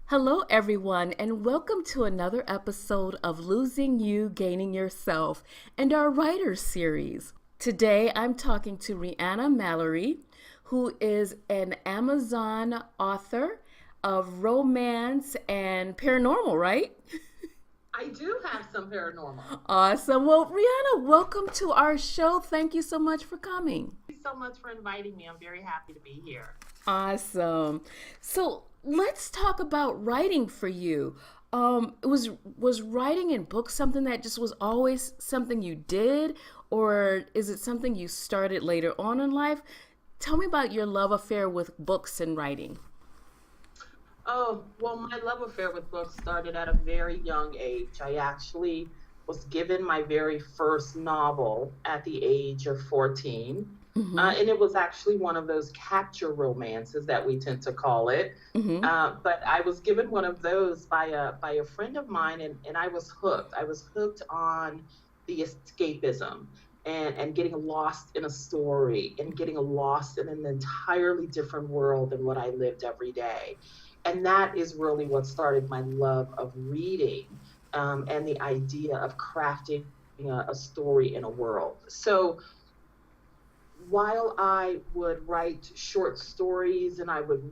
Hello, everyone, and welcome to another episode of Losing You, Gaining Yourself and our Writers Series. Today, I'm talking to Reana Malori, who is an Amazon author of romance and paranormal, right? I do have some paranormal. Awesome. Well, Rihanna, welcome to our show. Thank you so much for coming. Thank you so much for inviting me. I'm very happy to be here. Awesome. So let's talk about writing for you. Was writing in books something that just was always something you did, or is it something you started later on in life? Tell me about your love affair with books and writing. Oh, well, my love affair with books started at a very young age. I actually was given my very first novel at the age of 14. Mm-hmm. And it was actually one of those capture romances that we tend to call it. Mm-hmm. But I was given one of those by a friend of mine, and I was hooked. I was hooked on the escapism and getting lost in a story and getting lost in an entirely different world than what I lived every day. And that is really what started my love of reading, and the idea of crafting a story in a world. So while I would write short stories and I would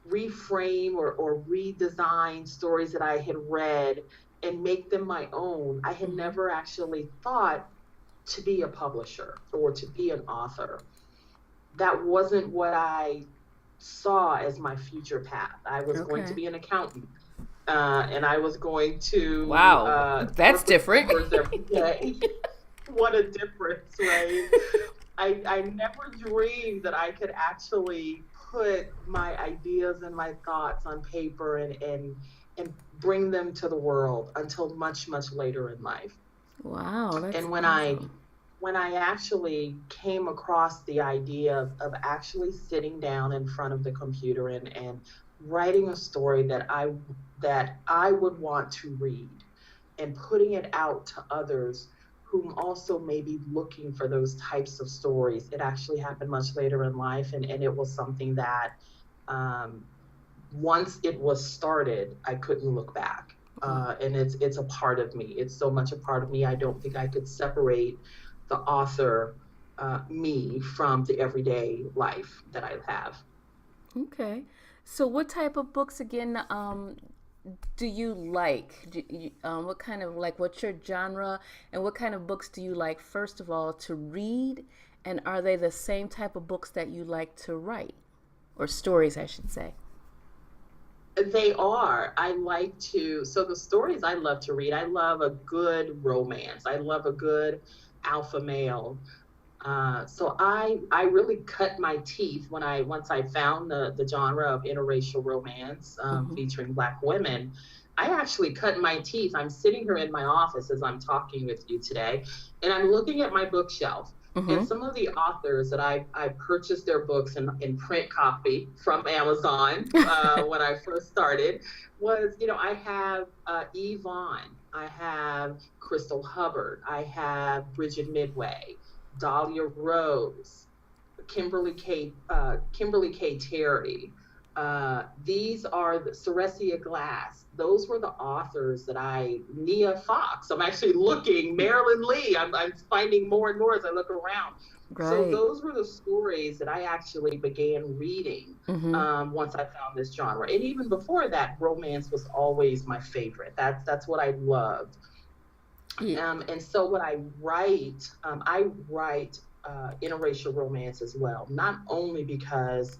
reframe or redesign stories that I had read and make them my own, I had Mm-hmm. never actually thought to be a publisher or to be an author. That wasn't what I saw as my future path. I was going to Okay. be an accountant, and I was going to Wow, that's work with different. numbers every day. What a difference, right? I never dreamed that I could actually put my ideas and my thoughts on paper and bring them to the world until much, much later in life. Wow, that's And awesome. when I actually came across the idea of actually sitting down in front of the computer and writing a story that I would want to read and putting it out to others whom also may be looking for those types of stories. It actually happened much later in life, and it was something that, um, once it was started, I couldn't look back. And it's a part of me. It's so much a part of me. I don't think I could separate the author, me, from the everyday life that I have. Okay. So, what type of books again do you like? What kind of like what's your genre, and what kind of books do you like first of all to read, and are they the same type of books that you like to write, or stories, I should say? They are. I like to, so the stories I love to read, I love a good romance. I love a good alpha male. So I really cut my teeth when I once I found the genre of interracial romance, Mm-hmm. featuring Black women. I actually cut my teeth. I'm sitting here in my office as I'm talking with you today, and I'm looking at my bookshelf. And Mm-hmm. some of the authors that I purchased their books in print copy from Amazon, when I first started, was, I have Yvonne, I have Crystal Hubbard, I have Bridget Midway, Dahlia Rose, Kimberly K. Terry. These are the Ceresia Glass. Those were the authors that Nia Fox. I'm actually looking, Marilyn Lee. I'm finding more and more as I look around. So Right. those were the stories that I actually began reading, Mm-hmm. once I found this genre. And even before that, romance was always my favorite. That's what I loved. Yeah. And so when I write interracial romance as well, not only because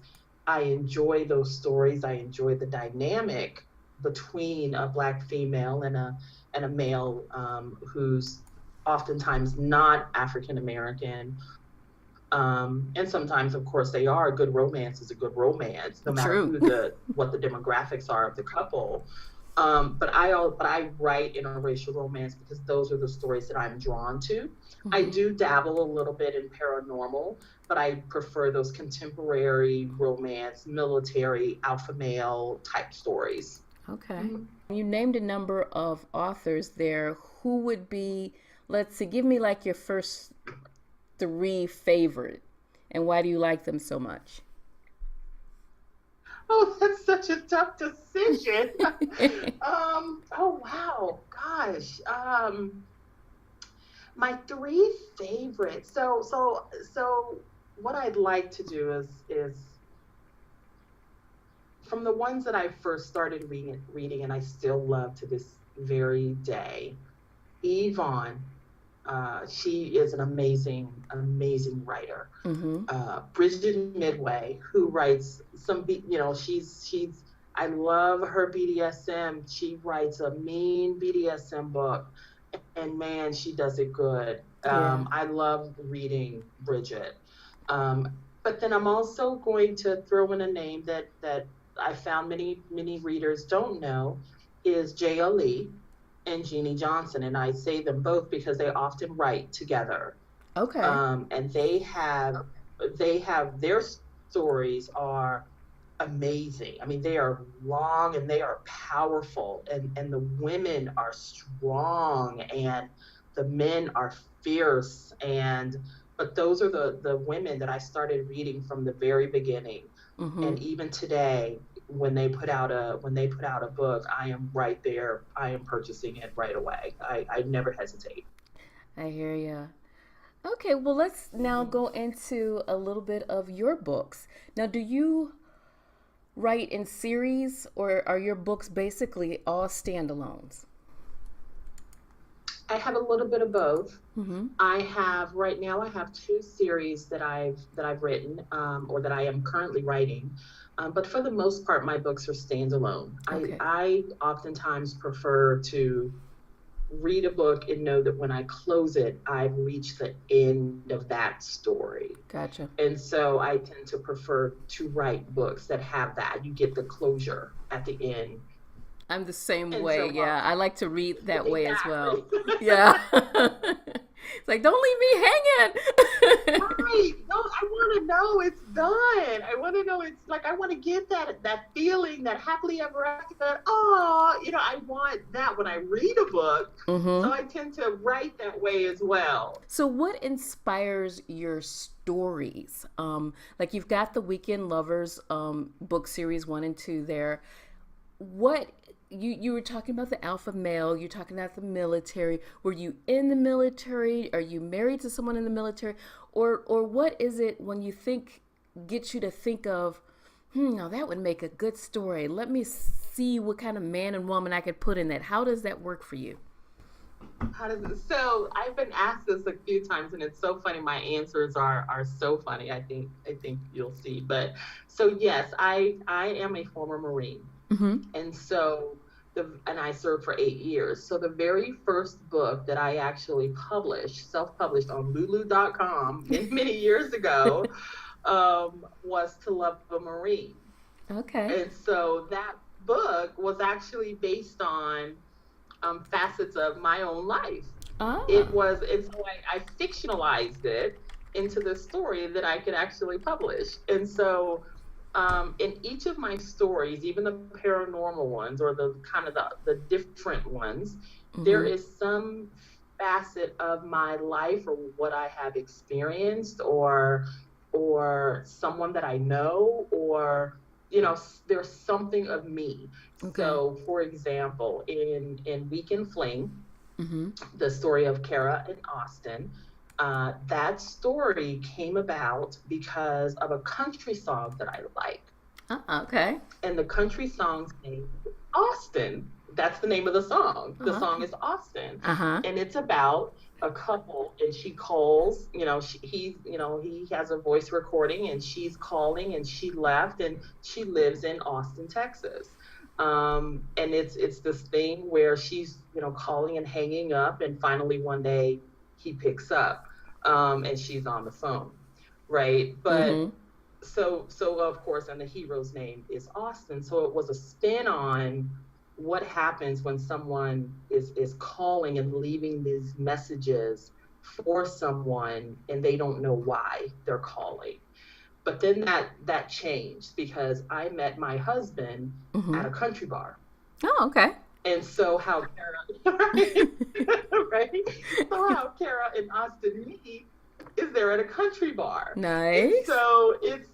I enjoy those stories, I enjoy the dynamic between a Black female and a male, who's oftentimes not African American. And sometimes, of course, they are. A good romance is a good romance, no matter True. what the demographics are of the couple. But I write interracial romance because those are the stories that I'm drawn to. I Mm-hmm. do dabble a little bit in paranormal, but I prefer those contemporary romance, military, alpha male type stories. Okay. Mhm. You named a number of authors there. Who would be, let's see, give me like your first three favorite, and why do you like them so much? Oh, that's such a tough decision. Oh wow, gosh. My three favorites. So what I'd like to do is from the ones that I first started reading and I still love to this very day. Yvonne, she is an amazing writer. Mm-hmm. Bridget Midway, who writes she's I love her BDSM. She writes a mean BDSM book, and man, she does it good. Yeah. I love reading Bridget. Um, but then I'm also going to throw in a name that I found many readers don't know is J.L. Lee and Jeannie Johnson, and I say them both because they often write together. Okay. And they have their stories are amazing. I mean, they are long and they are powerful, and the women are strong, and the men are fierce. And but those are the women that I started reading from the very beginning, Mm-hmm. and even today when they put out a book, I am right there. I am purchasing it right away. I never hesitate. I hear you. Okay, well, let's now Mhm. go into a little bit of your books. Now, do you write in series or are your books basically all standalones? I have a little bit of both. Mm-hmm. I have two series that I've written, or that I am currently writing. But for the most part, my books are standalone. I Okay, I oftentimes prefer to read a book and know that when I close it, I've reached the end of that story. gotcha. And so I tend to prefer to write books that have that. You get the closure at the end. I'm the same And way. so, Yeah, I like to read that way as well. exactly. Yeah. It's like, don't leave me hanging. Right. No, I want to know it's done. I want to know it's like I want to get that feeling, that happily ever after. That oh, I want that when I read a book. So Mm-hmm. I tend to write that way as well. So, what inspires your stories? Like you've got the Weekend Lovers book series 1 and 2 there. What you were talking about the alpha male, you're talking about the military. Were you in the military? Are you married to someone in the military? Or what is it when you think gets you to think of, now that would make a good story. Let me see what kind of man and woman I could put in that. How does that work for you? How does it? So I've been asked this a few times, and it's so funny. My answers are so funny. I think you'll see. But so yes, I am a former Marine. Mm-hmm. And so and I served for 8 years. So the very first book that I actually published, self-published on lulu.com many years ago, was To Love a Marine. Okay. And so that book was actually based on facets of my own life. Ah. And so I fictionalized it into the story that I could actually publish. And so in each of my stories, even the paranormal ones or the kind of the different ones, there Mm-hmm. is some facet of my life or what I have experienced, or someone that I know, or there's something of me. Okay. So for example, in Weekend Fling, Mm-hmm. the story of Kara and Austin. That story came about because of a country song that I like. Okay. And the country song's name is Austin. That's the name of the song. The Uh-huh. song is Austin. Uh-huh. And it's about a couple, and she calls, he has a voice recording, and she's calling, and she left, and she lives in Austin, Texas. And it's this thing where she's, calling and hanging up, and finally one day he picks up, and she's on the phone, right? But Mm-hmm. so of course, and the hero's name is Austin. So it was a spin on what happens when someone is calling and leaving these messages for someone and they don't know why they're calling. But then that changed because I met my husband Mm-hmm. at a country bar. Oh, okay. And so how Kara, right? Right? So how Kara and Austin meet is there at a country bar. And Nice. so it's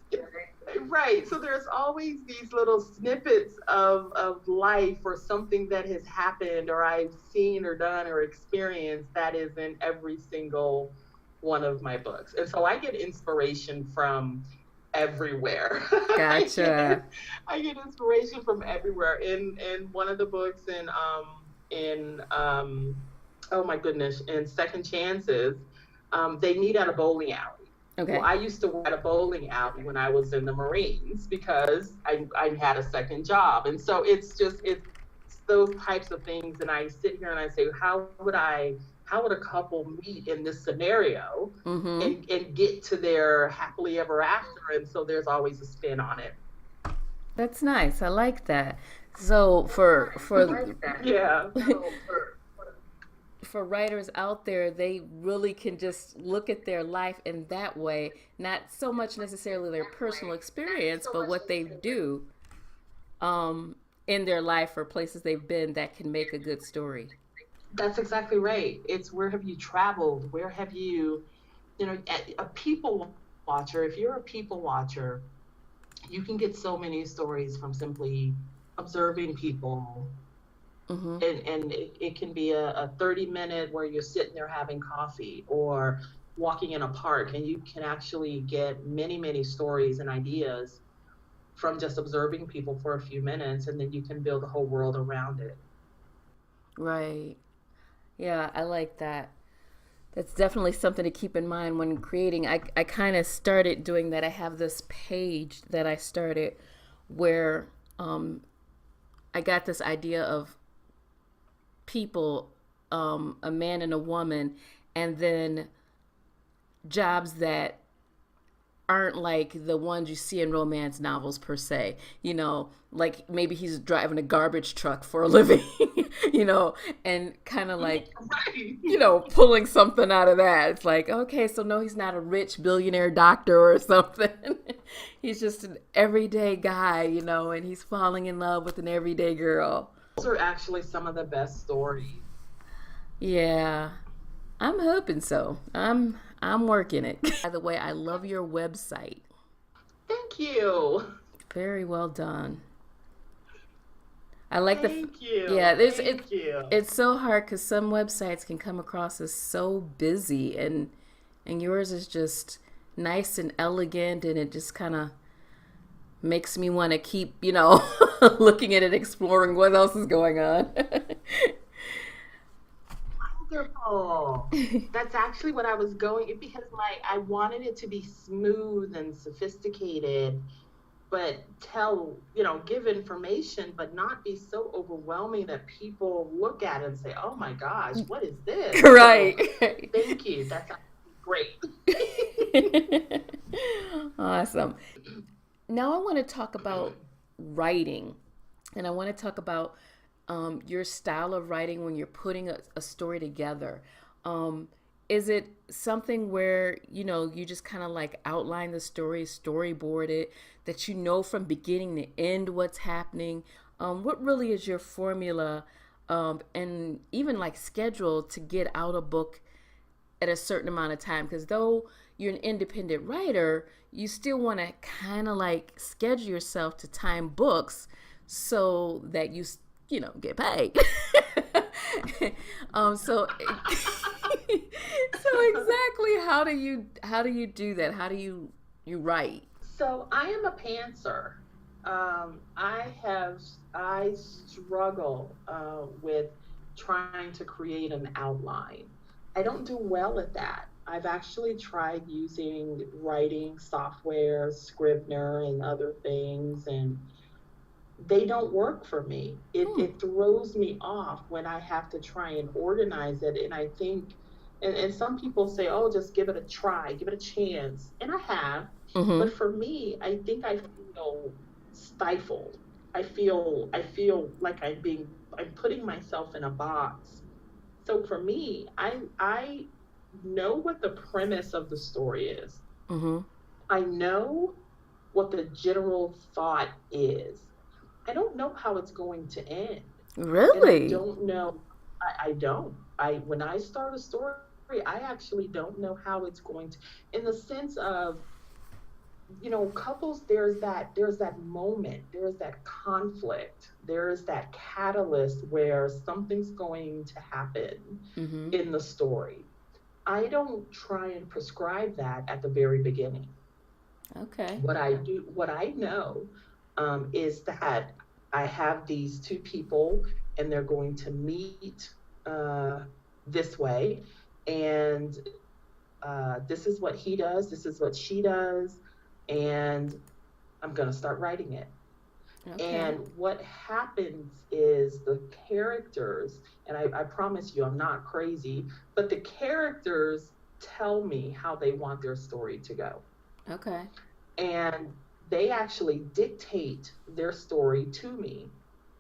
Right. So there's always these little snippets of life or something that has happened or I've seen or done or experienced that is in every single one of my books. And so I get inspiration from everywhere. Gotcha. I get inspiration from everywhere. In one of the books in oh my goodness, in Second Chances, they meet at a bowling alley. Well, Okay. I used to work at a bowling alley when I was in the Marines because I had a second job. And so it's those types of things. And I sit here and I say, how would a couple meet in this scenario Mm-hmm. and get to their happily ever after? And so there's always a spin on it. That's nice. I like that. So Yeah. for writers out there, they really can just look at their life in that way, not so much necessarily their personal experience, but what they do in their life or places they've been that can make a good story. That's exactly right. It's where have you traveled? Where have you, a people watcher, if you're a people watcher, you can get so many stories from simply observing people. Mm-hmm. And it can be a 30-minute where you're sitting there having coffee or walking in a park, and you can actually get many, many stories and ideas from just observing people for a few minutes, and then you can build a whole world around it. Right. Yeah, I like that. That's definitely something to keep in mind when creating. I kind of started doing that. I have this page that I started where I got this idea of people, a man and a woman, and then jobs that aren't like the ones you see in romance novels per se. Like maybe he's driving a garbage truck for a living, you know, and kind of like, Right. pulling something out of that. It's like, okay, so no, he's not a rich billionaire doctor or something. He's just an everyday guy, and he's falling in love with an everyday girl. Those are actually some of the best stories. Yeah, I'm hoping so. I'm working it. By the way, I love your website. Thank you. Very well done. I like Thank yeah, you. there's Thank you. it's so hard because some websites can come across as so busy, and yours is just nice and elegant, and it just kind of makes me want to keep, looking at it, exploring what else is going on. Wonderful. That's actually what I was going because I wanted it to be smooth and sophisticated, but give information, but not be so overwhelming that people look at it and say, "Oh my gosh, what is this?" So, Right. thank you. That's actually great. Awesome. Now I want to talk about writing, and I want to talk about your style of writing when you're putting a story together. Is it something where you just kind of like outline the story, storyboard it, that from beginning to end what's happening? What really is your formula, and even like schedule to get out a book at a certain amount of time? Because though you're an independent writer, you still want to kind of like schedule yourself to time books so that get paid. So so exactly how do you do that? How do you write? So I am a pantser. I struggle with trying to create an outline. I don't do well at that. I've actually tried using writing software, Scrivener, and other things, and they don't work for me. Hmm. It throws me off when I have to try and organize it. And I think, and some people say, oh, just give it a try, give it a chance. And I have. Mm-hmm. But for me, I think I feel stifled. I feel like I'm putting myself in a box. So for me, I know what the premise of the story is. Mm-hmm. I know what the general thought is. I don't know how it's going to end. And I Really? don't know. I don't. When I start a story, I actually don't know how it's going to, in the sense of couples, there's that moment, there's that conflict, there's that catalyst where something's going to happen Mm-hmm. in the story. I don't try and prescribe that at the very beginning. Okay. What I know, is that I have these two people and they're going to meet, uh, this way, and this is what he does, this is what she does, and I'm going to start writing it. Okay. And what happens is the characters, and I promise you, I'm not crazy, but the characters tell me how they want their story to go. Okay. And they actually dictate their story to me,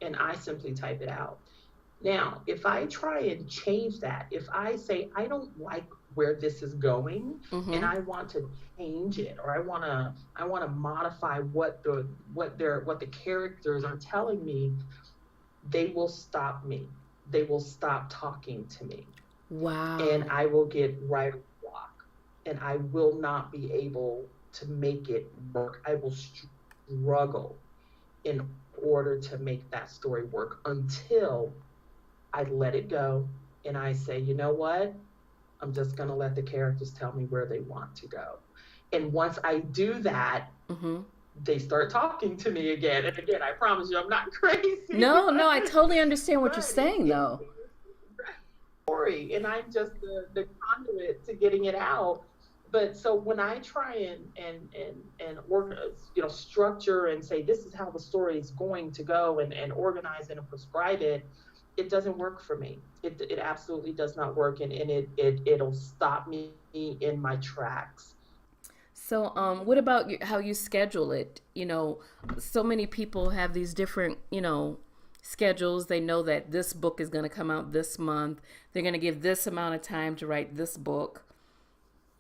and I simply type it out. Now, if I try and change that, if I say I don't like where this is going and Mm-hmm. I want to change it, or I want to modify what the characters are telling me, they will stop me. They will stop talking to me, and Wow. I will get writer's block, and I will not be able to make it work. I will struggle in order to make that story work until I let it go and I say, you know what? I'm just going to let the characters tell me where they want to go. And once I do that, Mm-hmm. they start talking to me again. And again, I promise you, I'm not crazy, No, no, I totally understand what you're but saying, though. story, and I'm just the conduit to getting it out. But so when I try and organize, structure and say this is how the story is going to go, and organize it and prescribe it, it doesn't work for me. It absolutely does not work, and it'll stop me in my tracks. So, what about how you schedule it? So many people have these different, schedules. They know that this book is going to come out this month. They're going to give this amount of time to write this book.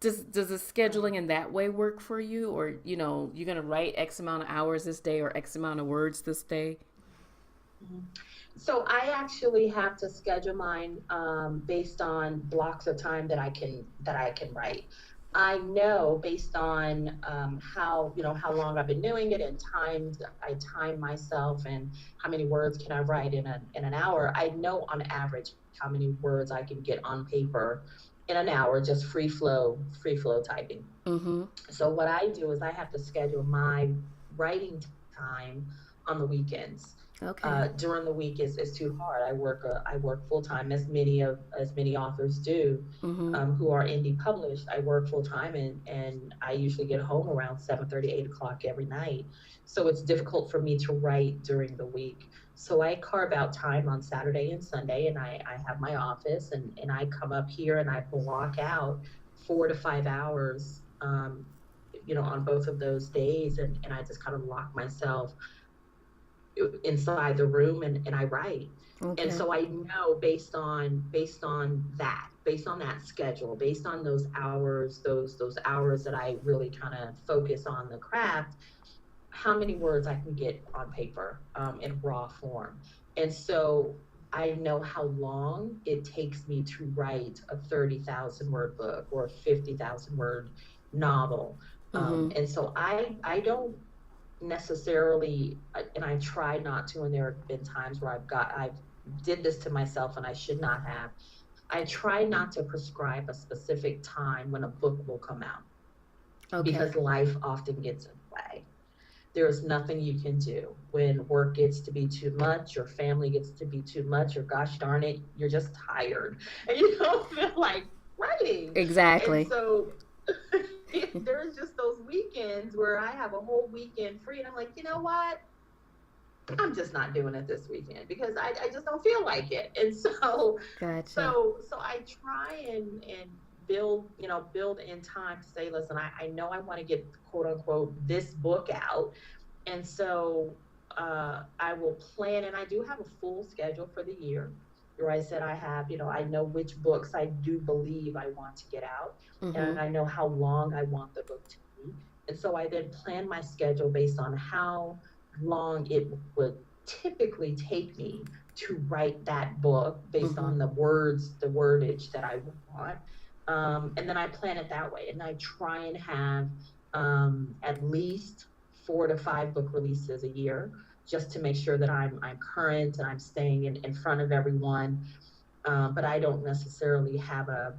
Does the scheduling in that way work for you, or you're going to write X amount of hours this day or X amount of words this day? Mhm. So I actually have to schedule mine, based on blocks of time that I can write. I know based on, how how long I've been doing it, and times I time myself, and how many words can I write in an hour. I know on average how many words I can get on paper in an hour, just free flow typing. Mm-hmm. So what I do is I have to schedule my writing time on the weekends. Okay. During the week is too hard. I work full time, as many authors do, Mm-hmm. who are indie published. I work full time, and I usually get home around 7:30, 8 o'clock every night. So it's difficult for me to write during the week. So I carve out time on Saturday and Sunday, and I have my office, and I come up here and I block out 4 to 5 hours, on both of those days, and I just kind of lock myself inside the room, and I write. And Okay. so I know based on that schedule, based on those hours, those hours that I really kind of focus on the craft, how many words I can get on paper, in raw form. And so I know how long it takes me to write a 30,000 word book or a 50,000 word novel. Mm-hmm. And so I don't necessarily, and I try not to, and there have been times where I've did this to myself and I should not have. I try not to prescribe a specific time when a book will come out, Okay. because life often gets in the way. There is nothing you can do when work gets to be too much, or family gets to be too much, or gosh darn it, you're just tired and you don't feel like writing. And Exactly. so there's just those weekends where I have a whole weekend free, and I'm like, you know what? I'm just not doing it this weekend because I just don't feel like it. And so Gotcha. so I try and build in time to say, listen, I know I want to get quote unquote this book out. And so, I will plan, and I do have a full schedule for the year. Where I said I have, I know which books I do believe I want to get out, Mm-hmm. and I know how long I want the book to be. And so I then plan my schedule based on how long it would typically take me to write that book based Mm-hmm. on the words, the wordage that I want. And then I plan it that way. And I try and have at least 4 to 5 book releases a year, just to make sure that I'm current and I'm staying in front of everyone. But I don't necessarily have a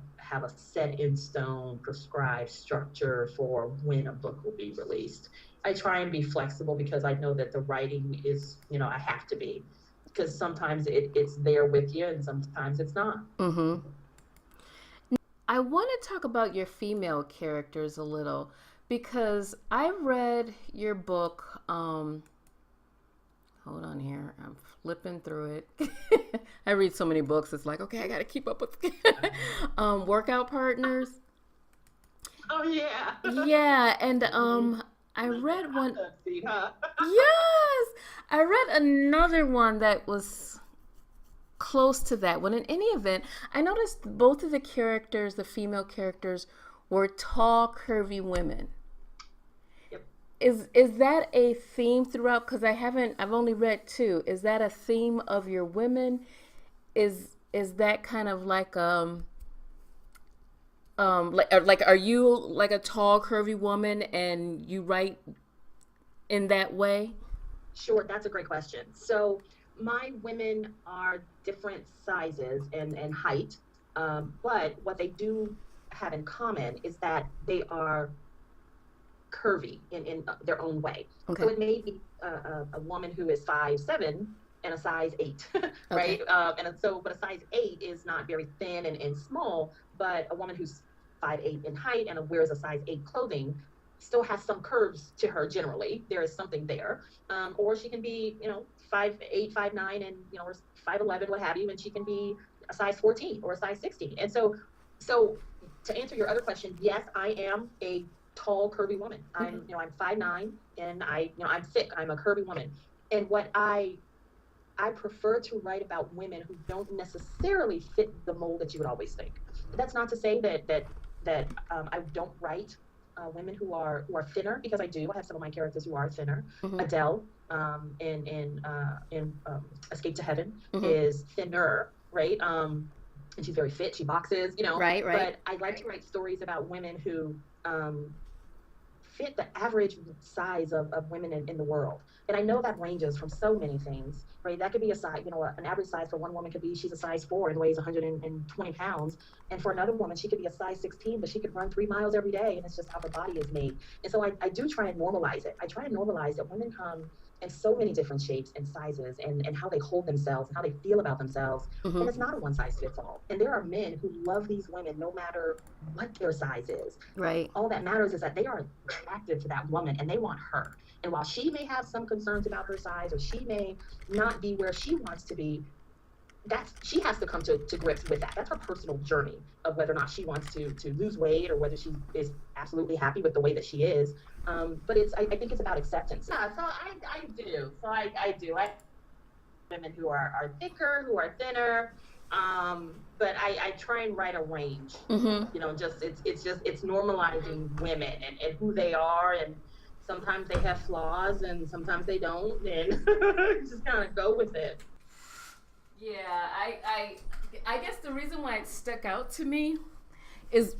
set in stone prescribed structure for when a book will be released. I try and be flexible because I know that the writing is, I have to be, because sometimes it's there with you and sometimes it's not. Mm-hmm. I want to talk about your female characters a little because I read your book. Hold on here. I'm flipping through it. I read so many books. It's like, okay, I got to keep up with workout partners. Oh yeah. Yeah, and Hmm. I Like that read hot one. tub scene, huh? Yes, I read another one that was close to that one. In any event, I noticed both of the characters, the female characters, were tall, curvy women. Yep. Is that a theme throughout? Because I've only read two. Is that a theme of your women? Is that kind of like are you like a tall, curvy woman and you write in that way? Sure, that's a great question. So my women are different sizes and height, but what they do have in common is that they are curvy in their own way. So Okay. it may be a woman who is 5'7" and a size 8, Okay. right? But a size 8 is not very thin and small, but a woman who's 5'8" in height and wears a size 8 clothing still has some curves to her generally. There is something there. Or she can be, 5'8", 5'9", and, or 5'11", what have you, and she can be a size 14 or a size 16. And so to answer your other question, yes, I am a tall, curvy woman. Okay. I'm 5'9", and I'm thick. I'm a curvy woman. And what I prefer to write about women who don't necessarily fit the mold that you would always think. But that's not to say that I don't write women who are thinner, because I do. I have some of my characters who are thinner. Mm-hmm. Adele, in Escape to Heaven, Mm-hmm. is thinner, right? And she's very fit. She boxes, Right. Right. But I like to write stories about women who fit the average size of women in the world. And I know that ranges from so many things, right? That could be a size, an average size for one woman could be she's a size 4 and weighs 120 pounds. And for another woman, she could be a size 16, but she could run 3 miles every day. And it's just how her body is made. And so I do try and normalize it. I try and normalize that women come in so many different shapes and sizes, and how they hold themselves and how they feel about themselves. Mm-hmm. And it's not a one size fits all. And there are men who love these women no matter what their size is. Right. All that matters is that they are attracted to that woman and they want her. And while she may have some concerns about her size, or she may not be where she wants to be, she has to come to grips with that. That's her personal journey of whether or not she wants to lose weight, or whether she is absolutely happy with the way that she is. But I think it's about acceptance. Yeah, so I do. So I do. I women who are thicker, who are thinner. But I try and write a range. Mm-hmm. Just it's normalizing women and who they are, and sometimes they have flaws and sometimes they don't, and just kind of go with it. Yeah, I guess the reason why it stuck out to me is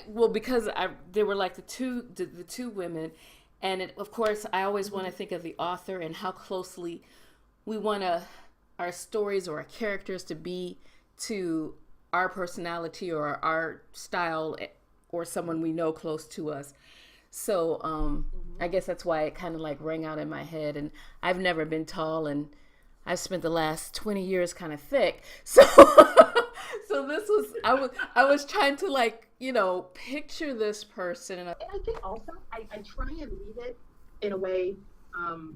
well because there were like the two women, and of course I always want to Mm-hmm. think of the author and how closely we want our stories or our characters to be to our personality or our style, or someone we know close to us. So Mm-hmm. I guess that's why it kind of like rang out in my head. And I've never been tall, and I've spent the last 20 years kind of thick. So so this was I was trying to like picture this person, and And I think also I try and read it in a way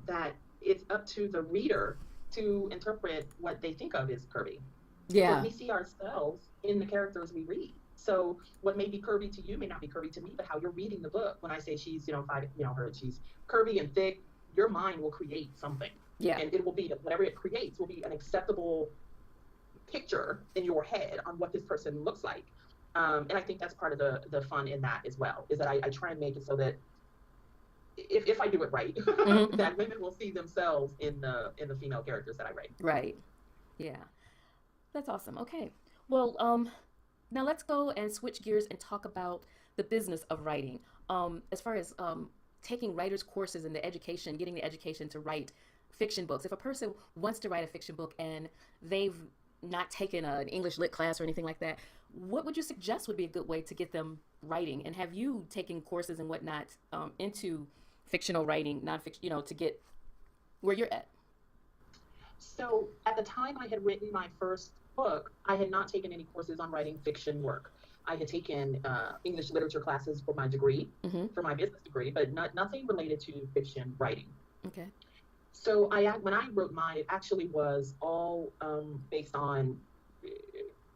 that it's up to the reader to interpret what they think of as curvy, because yeah. we see ourselves in the characters we read. So what may be curvy to you may not be curvy to me, but how you're reading the book. When I say she's, she's curvy and thick, your mind will create something, Yeah. and it will be whatever it creates will be an acceptable picture in your head on what this person looks like. And I think that's part of the fun in that as well, is that I try and make it so that if I do it right, Mm-hmm. that women will see themselves in the female characters that I write. Right. Yeah. That's awesome. Okay. Well, now let's go and switch gears and talk about the business of writing. as far as taking writers courses and the education, getting the education to write fiction books. If a person wants to write a fiction book and they've not taken an English lit class or anything like that, what would you suggest would be a good way to get them writing? And have you taken courses and whatnot into fictional writing, nonfiction, to get where you're at? So at the time I had written my first book, I had not taken any courses on writing fiction work. I had taken English literature classes for my degree, Mm-hmm. for my business degree, but nothing related to fiction writing. Okay. So when I wrote mine, it actually was all based on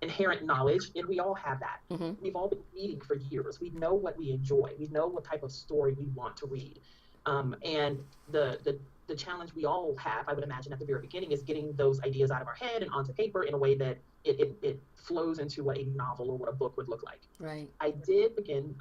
inherent knowledge, and we all have that. Mm-hmm. We've all been reading for years. We know what we enjoy. We know what type of story we want to read. And the challenge we all have, I would imagine, at the very beginning, is getting those ideas out of our head and onto paper in a way that it flows into what a novel or what a book would look like. Right. I did begin,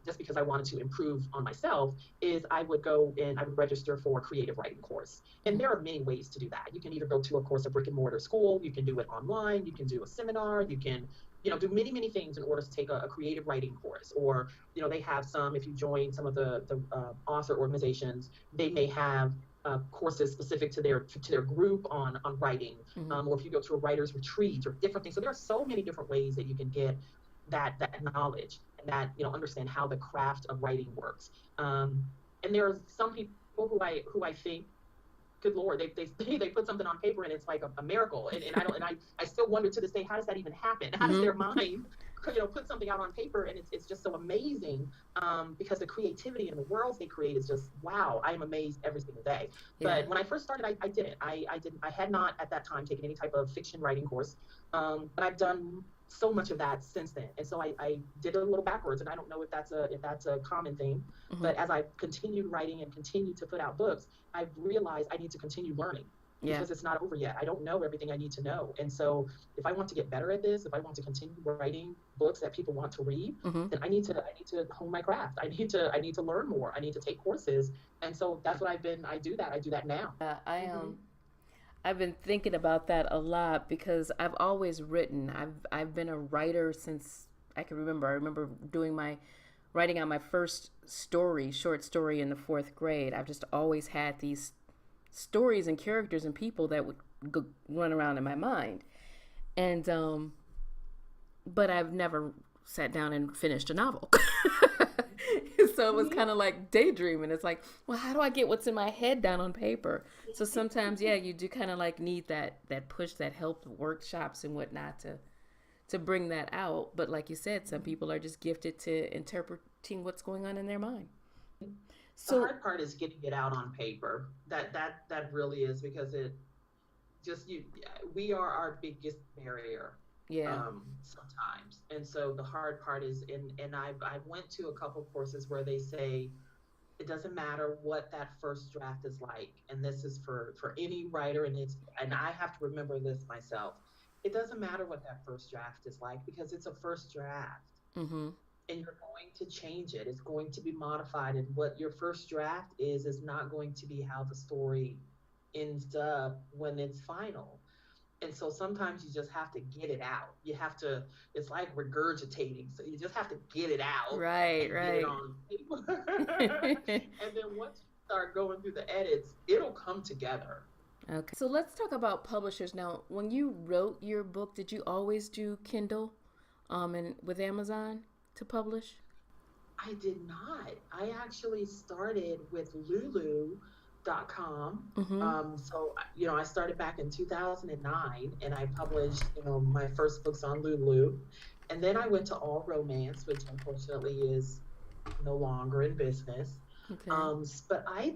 just because I wanted to improve on myself, is I would go and I would register for a creative writing course. And there are many ways to do that. You can either go to a course at brick and mortar school, you can do it online, you can do a seminar, you can do many, many things in order to take a creative writing course. Or, they have some, if you join some of the author organizations, they may have courses specific to their group on writing, Mm-hmm. or if you go to a writer's retreat or different things. So there are so many different ways that you can get that knowledge and that understand how the craft of writing works. And there are some people who I think, good Lord, they put something on paper and it's like a miracle. And I still wonder to this day, how does that even happen? How does their Mm-hmm. mind put something out on paper, and it's just so amazing, because the creativity and the worlds they create is just wow. I am amazed every single day. Yeah. But when I first started, I didn't. I had not at that time taken any type of fiction writing course, but I've done so much of that since then. And so I did it a little backwards, and I don't know if that's a common thing. Mm-hmm. But as I continued writing and continued to put out books, I've realized I need to continue learning, Yeah. because it's not over yet. I don't know everything I need to know. And so if I want to get better at this, if I want to continue writing books that people want to read, Mm-hmm. then I need to hone my craft. I need to learn more. I need to take courses. And so that's what I do that now. I Mm-hmm. I've been thinking about that a lot because I've always written. I've been a writer since I can remember. I remember writing out my first short story in the fourth grade. I've just always had these stories and characters and people that would run around in my mind, and but I've never sat down and finished a novel. So it was kind of like daydreaming. It's like, well, how do I get what's in my head down on paper? So sometimes, yeah, you do kind of like need that push, that help, workshops and whatnot to bring that out. But like you said, some people are just gifted to interpreting what's going on in their mind. The So hard part is getting it out on paper. That really is, because it just we are our biggest barrier, yeah. sometimes. And so the hard part is, and I went to a couple courses where they say it doesn't matter what that first draft is like, and this is for any writer, and I have to remember this myself. It doesn't matter what that first draft is like, because it's a first draft, Mm-hmm. and you're going to change it. It's going to be modified, and what your first draft is not going to be how the story ends up when it's final. And so sometimes you just have to get it out. You have to, it's like regurgitating. So you just have to get it out Right, and get it right. on paper. And then once you start going through the edits, it'll come together. Okay. So let's talk about publishers now. When you wrote your book, did you always do Kindle, and with Amazon to publish? I did not. I actually started with Lulu.com. Mm-hmm. So, I started back in 2009, and I published, my first books on Lulu. And then I went to All Romance, which unfortunately is no longer in business. Okay. But I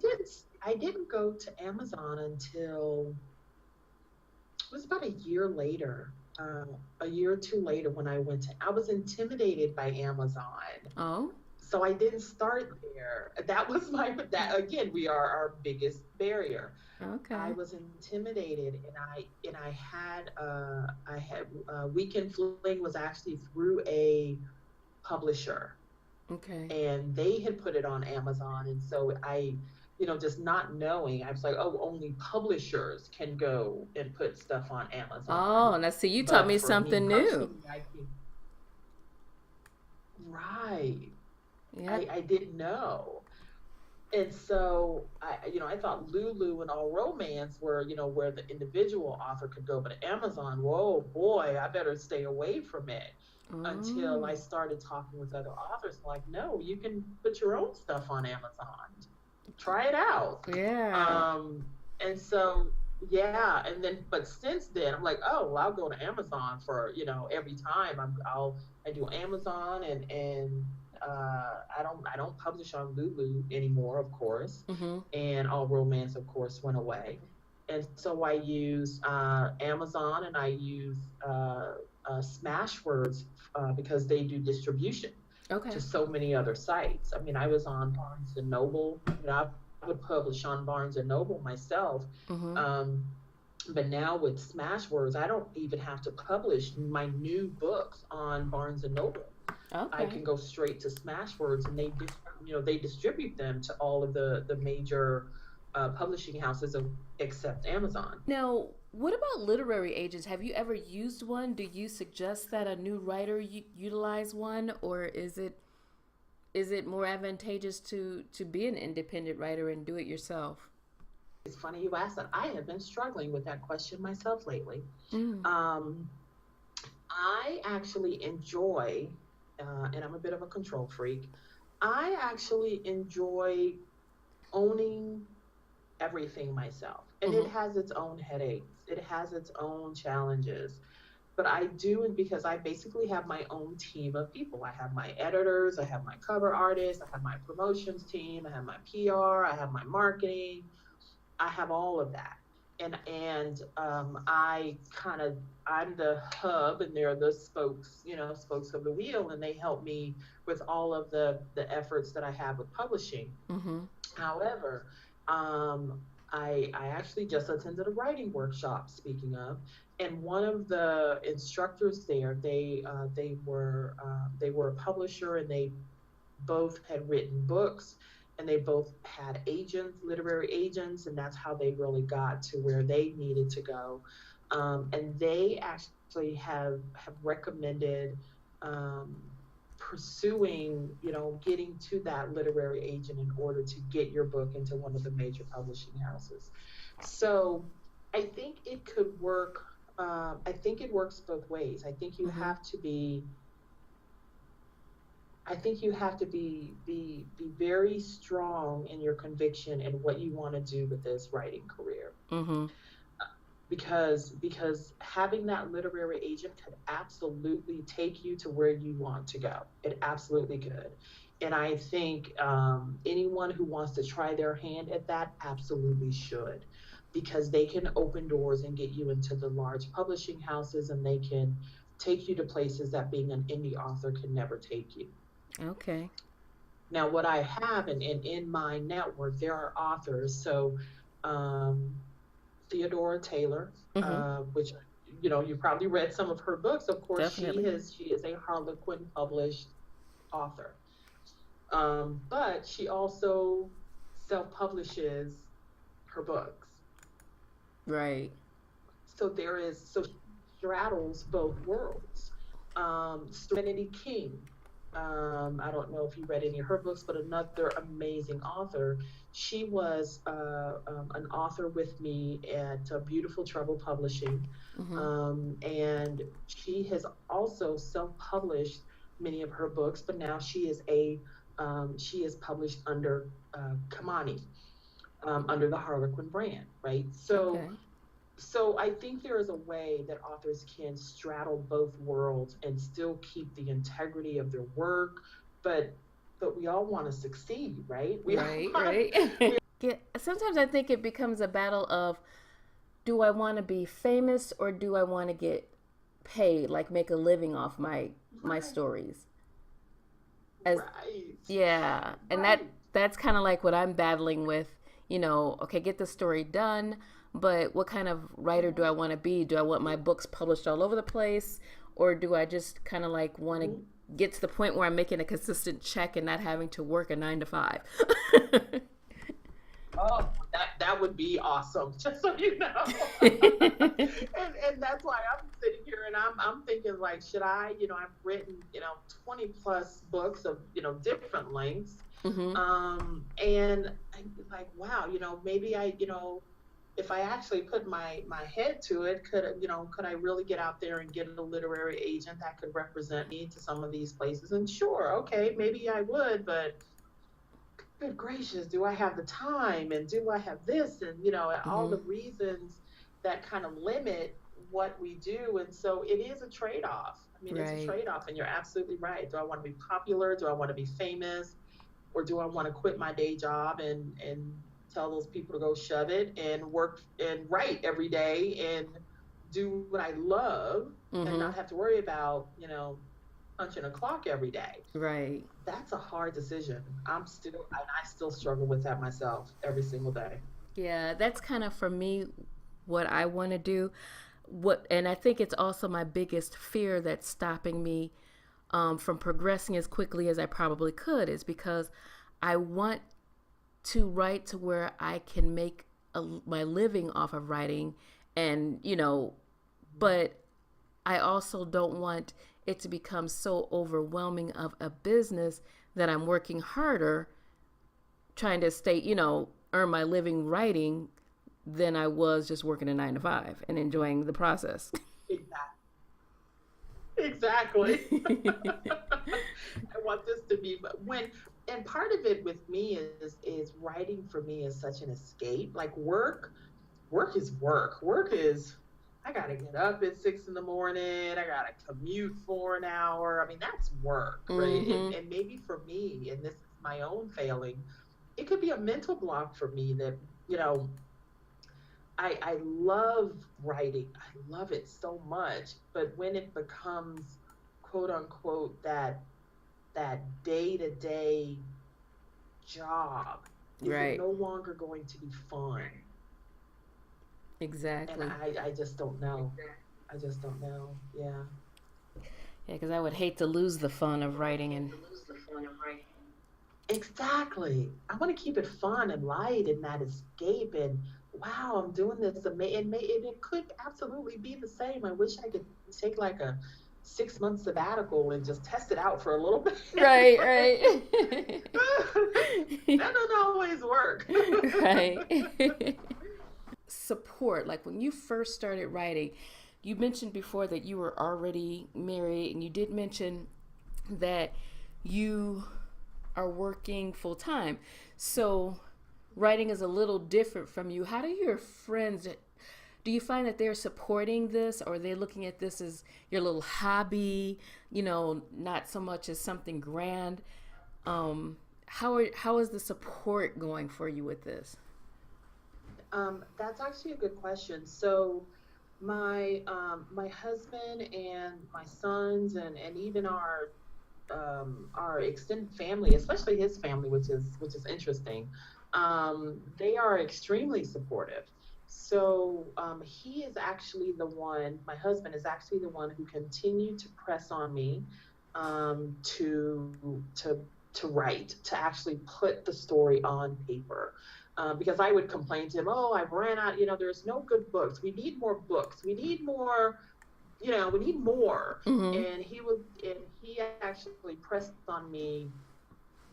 didn't go to Amazon until it was about a year later, a year or two later, when I was intimidated by Amazon. Oh. So I didn't start there. That was that again, we are our biggest barrier. I Okay. was intimidated, and I had Weekend Fling was actually through a publisher, Okay. and they had put it on Amazon. And so just not knowing, I was like, oh, only publishers can go and put stuff on Oh, Amazon. now see, you taught But me for me something new. personally, I think, right. Yep. I didn't know. And so I thought Lulu and All Romance were, where the individual author could go, but Amazon, whoa, boy, I better stay away from it until I Mm. started talking with other authors. Like, no, you can put your own stuff on Amazon. Try it out. Yeah. Um, and so, yeah, and then, but since then, I'm like, oh, well, I'll go to Amazon for, every time I do Amazon I don't publish on Lulu anymore, of course, Mm-hmm. and All Romance, of course, went away. And so I use Amazon and I use Smashwords because they do distribution Okay. to so many other sites. I mean, I was on Barnes and Noble. I would publish on Barnes and Noble myself. Mm-hmm. Um, but now with Smashwords, I don't even have to publish my new books on Barnes and Noble. I Okay. can go straight to Smashwords, and they distribute them to all of the major publishing houses except Amazon. Now, what about literary agents? Have you ever used one? Do you suggest that a new writer utilize one, or is it more advantageous to be an independent writer and do it yourself? It's funny you asked that. I have been struggling with that question myself lately. Mm. Um, I actually enjoy, and I'm a bit of a control freak. I actually enjoy owning everything myself. And it Mm-hmm. has its own headaches, it has its own challenges. But I do, and because I basically have my own team of people. I have my editors, I have my cover artists, I have my promotions team, I have my PR, I have my marketing, I have all of that. And I'm the hub, and they're the spokes of the wheel, and they help me with all of the efforts that I have with publishing. Mm-hmm. However, um, I actually just attended a writing workshop. Speaking of, and one of the instructors there, they were a publisher, and they both had written books, and they both had agents, literary agents, and that's how they really got to where they needed to go. And they actually have recommended um, pursuing, getting to that literary agent in order to get your book into one of the major publishing houses. So I think it could work. I think it works both ways. Mm-hmm. I think you have to be very strong in your conviction and what you want to do with this writing career, Mm-hmm. because having that literary agent could absolutely take you to where you want to go. It absolutely could. And I think anyone who wants to try their hand at that absolutely should, because they can open doors and get you into the large publishing houses, and they can take you to places that being an indie author can never take you. Okay. Now, what I have in my network, there are authors. So, um, Theodora Taylor, Mm-hmm. which you probably read some of her books. Of course, Definitely. she is a Harlequin published author, but she also self publishes her books. Right. So she straddles both worlds. Serenity King. I don't know if you read any of her books, but another amazing author. She was an author with me at Beautiful Trouble Publishing, Mm-hmm. and she has also self-published many of her books. But now she is published under Kamani, under the Harlequin brand, right? So Okay. so I think there is a way that authors can straddle both worlds and still keep the integrity of their work, but we all want to succeed, right? We all Right. want Right. Yeah. Sometimes I think it becomes a battle of, do I want to be famous or do I want to get paid, like make a living off my right, stories? As right, Yeah, and right. that's kind of like what I'm battling with. Okay, get the story done, but what kind of writer do I want to be? Do I want my books published all over the place, or do I just kind of like want to Mhm. get to the point where I'm making a consistent check and not having to work a 9 to 5? Oh, that would be awesome, just so you know. And that's why I'm sitting here and I'm thinking like, should I? I've written 20 plus books of different lengths, Mm-hmm. and I'm like, wow, maybe if I actually put my head to it, could I really get out there and get a literary agent that could represent me to some of these places? And sure, okay, maybe I would, but good gracious, do I have the time and do I have this and all Mm-hmm. the reasons that kind of limit what we do. And so it is a trade-off. I mean, it's a Right. trade-off, and you're absolutely right. Do I want to be popular? Do I want to be famous? Or do I want to quit my day job and tell those people to go shove it and work and write every day and do what I love and Mm-hmm. not have to worry about, punching a clock every day? Right. That's a hard decision. I still struggle with that myself every single day. Yeah, that's kind of for me what I want to do. What, and I think it's also my biggest fear that's stopping me from progressing as quickly as I probably could is because I want to write to where I can make my living off of writing, and but I also don't want it to become so overwhelming of a business that I'm working harder trying to stay, earn my living writing than I was just working a 9 to 5 and enjoying the process. Exactly. Exactly. I want this to be and part of it with me is writing for me is such an escape. Like work is work. Work is I gotta get up at 6 in the morning. I gotta commute for an hour. I mean, that's work, right? Mm-hmm. And maybe for me, and this is my own failing, it could be a mental block for me that, you know, I love writing. I love it so much. But when it becomes quote unquote that day to day job, is it Right. no longer going to be fun? And Exactly. I just don't know. I just don't know. Yeah. Yeah, because I would hate to lose the fun of writing and. Exactly. I want to keep it fun and light and that escape. And wow, I'm doing this. And it could absolutely be the same. I wish I could take like a 6 month sabbatical and just test it out for a little bit. Right, But right. that doesn't always work. Right. Support, like when you first started writing, you mentioned before that you were already married, and you did mention that you are working full time. So writing is a little different from you. How do your friends, do you find that they're supporting this, or are they looking at this as your little hobby, not so much as something grand? How is the support going for you with this? That's actually a good question. So my husband and my sons and even our extended family, especially his family, which is interesting. They are extremely supportive. So he is actually the one. My husband is actually the one who continued to press on me to write, to actually put the story on paper. Because I would complain to him, oh, I've ran out. There's no good books. We need more books. We need more. We need more. Mm-hmm. And he actually pressed on me,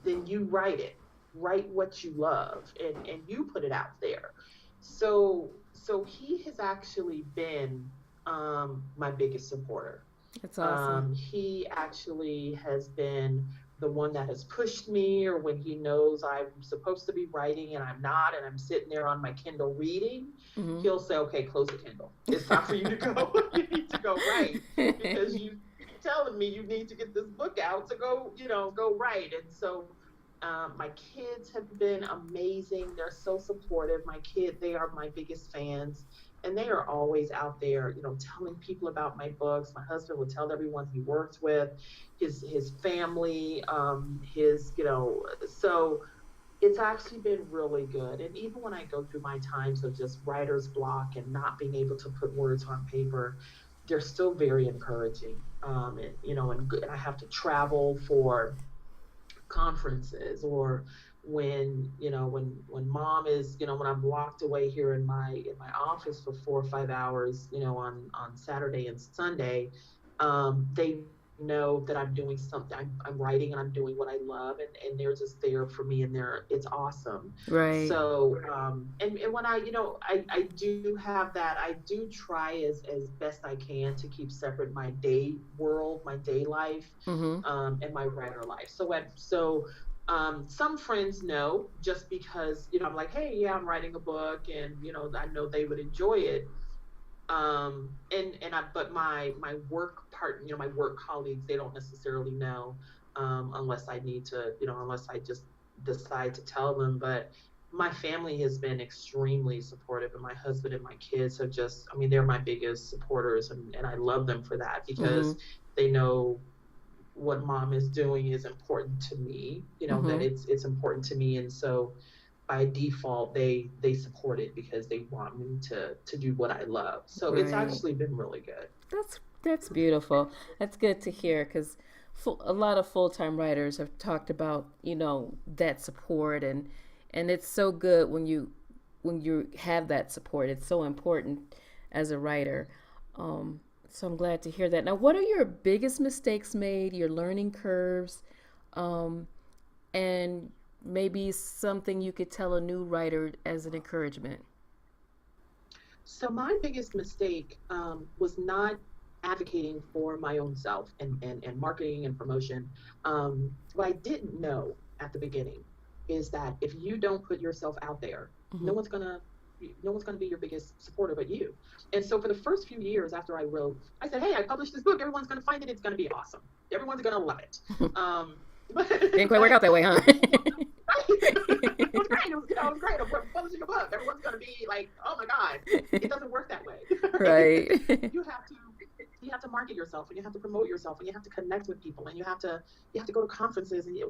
then you write it, write what you love, and you put it out there. So he has actually been my biggest supporter. That's awesome. He actually has been the one that has pushed me, or when he knows I'm supposed to be writing and I'm not, and I'm sitting there on my Kindle reading, Mm-hmm. he'll say, okay, close the Kindle. It's time for you to go. You need to go write, because you keep telling me you need to get this book out to go write. And so my kids have been amazing. They're so supportive. They are my biggest fans. And they are always out there, telling people about my books. My husband would tell everyone he worked with, his family, so it's actually been really good. And even when I go through my times of just writer's block and not being able to put words on paper, they're still very encouraging. And I have to travel for conferences or when when mom is, when I'm locked away here in my office for 4 or 5 hours, on Saturday and Sunday, they know that I'm doing something. I'm writing and I'm doing what I love, and they're just there for me, and it's awesome. Right. So and when I do have that, I do try as best I can to keep separate my day world, my day life, Mm-hmm. and my writer life. Some friends know, just because I'm like, hey, yeah, I'm writing a book, and I know they would enjoy it. But my work part, my work colleagues, they don't necessarily know, unless I need to, unless I just decide to tell them. But my family has been extremely supportive, and my husband and my kids have just, I mean, they're my biggest supporters, and I love them for that, Mm-hmm. because they know what mom is doing is important to me, that Mm-hmm. it's important to me. And so by default, they support it because they want me to do what I love. So it's Right. actually been really good. That's beautiful. That's good to hear because a lot of full time writers have talked about that support, and it's so good when you have that support. It's so important as a writer. So I'm glad to hear that. Now, what are your biggest mistakes made? Your learning curves, um, and maybe something you could tell a new writer as an encouragement. So my biggest mistake, was not advocating for my own self, and marketing and promotion. What I didn't know at the beginning is that if you don't put yourself out there, Mm-hmm. no one's gonna no one's gonna be your biggest supporter but you. And so for the first few years after I wrote, I said, hey, I published this book. Everyone's gonna find it. It's gonna be awesome. Everyone's gonna love it. But Didn't quite work out but that way, huh? it was great. It was great. I'm publishing a book. Everyone's going to be like, "Oh my god!" It doesn't work that way. Right? Right. You have to you have to market yourself, and you have to promote yourself, and you have to connect with people, and you have to go to conferences, and you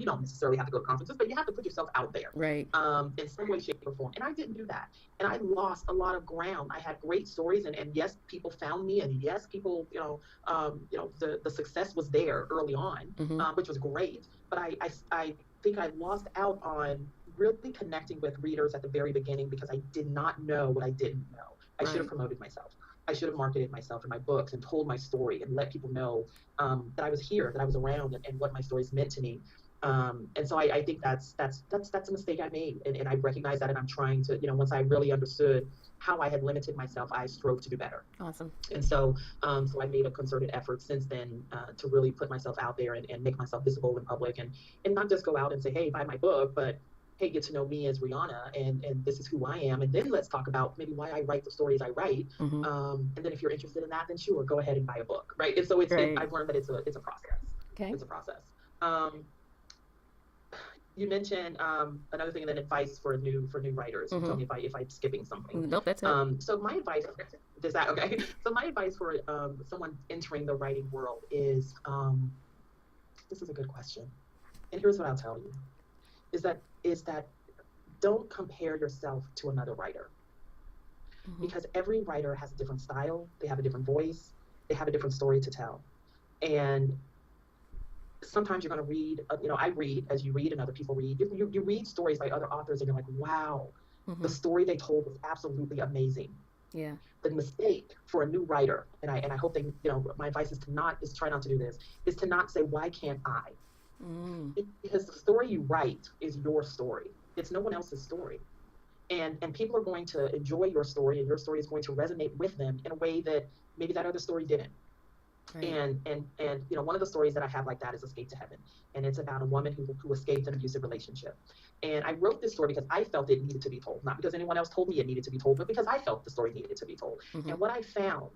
don't necessarily have to go to conferences, but you have to put yourself out there, Right. in some way, shape, or form. And I didn't do that, and I lost a lot of ground. I had great stories, and yes, people found me, and yes, people, the success was there early on, Mm-hmm. which was great. But I think I lost out on really connecting with readers at the very beginning, because I did not know what I didn't know. I should have Right. promoted myself. I should have marketed myself in my books, and told my story, and let people know, that I was here, that I was around, and what my stories meant to me. And so I think that's a mistake I made, and I recognize that, and I'm trying to, once I really understood how I had limited myself, I strove to do better. Awesome. And so I made a concerted effort since then, to really put myself out there, and make myself visible in public, and not just go out and say, hey, buy my book, but hey, get to know me as Rihanna, and this is who I am, and then let's talk about maybe why I write the stories I write. Mm-hmm. And then if you're interested in that, then sure, go ahead and buy a book, right? And so Right. I've learned that it's a process. Okay. It's a process. Um, you mentioned, another thing, and then advice for new writers. You Mm-hmm. tell me if I'm skipping something. Nope, that's it. So my advice is that okay. So my advice for, someone entering the writing world is, this is a good question, and here's what I'll tell you: is that don't compare yourself to another writer, Mm-hmm. because every writer has a different style, they have a different voice, they have a different story to tell. And sometimes you're going to read, I read as you read, and other people read. You read stories by other authors, and you're like, wow, the Mm-hmm. story they told was absolutely amazing. Yeah. The mistake for a new writer, and I hope they, my advice is try not to do this, is to not say, why can't I? Mm. Because the story you write is your story. It's no one else's story. And people are going to enjoy your story, and your story is going to resonate with them in a way that maybe that other story didn't. Right. And one of the stories that I have like that is Escape to Heaven, and it's about a woman who escaped an abusive relationship. And I wrote this story because I felt it needed to be told, not because anyone else told me it needed to be told, but because I felt the story needed to be told. Mm-hmm. And what I found,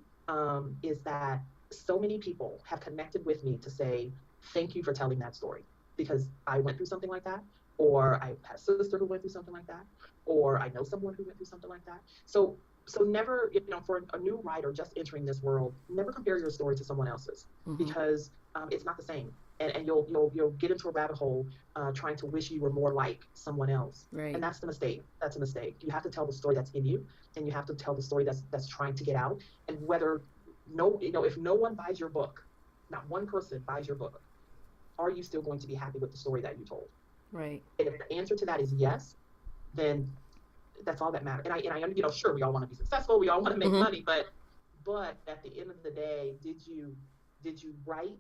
is that so many people have connected with me to say thank you for telling that story, because I went through something like that, or I had a sister who went through something like that, or I know someone who went through something like that. So never, for a new writer just entering this world, never compare your story to someone else's, Mm-hmm. because, it's not the same. And you'll get into a rabbit hole, trying to wish you were more like someone else. And Right. that's the mistake. That's a mistake. You have to tell the story that's in you, and you have to tell the story that's trying to get out. And whether no, if no one buys your book, not one person buys your book, are you still going to be happy with the story that you told? Right. And if the answer to that is yes, then that's all that matters. And sure, we all want to be successful, we all want to make Mm-hmm. money, but at the end of the day, did you write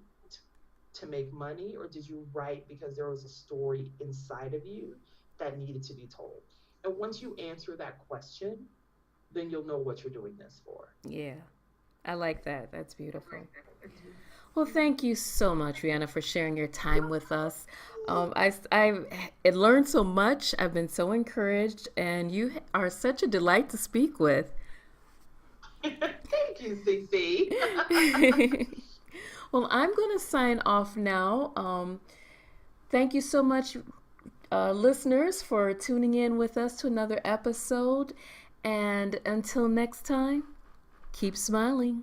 to make money, or did you write because there was a story inside of you that needed to be told? And once you answer that question, then you'll know what you're doing this for. Yeah. I like that. That's beautiful. Well, Mm-hmm. thank you so much, Rihanna, for sharing your time with us. I learned so much. I've been so encouraged, and you are such a delight to speak with. Thank you, Cece. Well, I'm going to sign off now. Thank you so much, listeners, for tuning in with us to another episode. And until next time, keep smiling.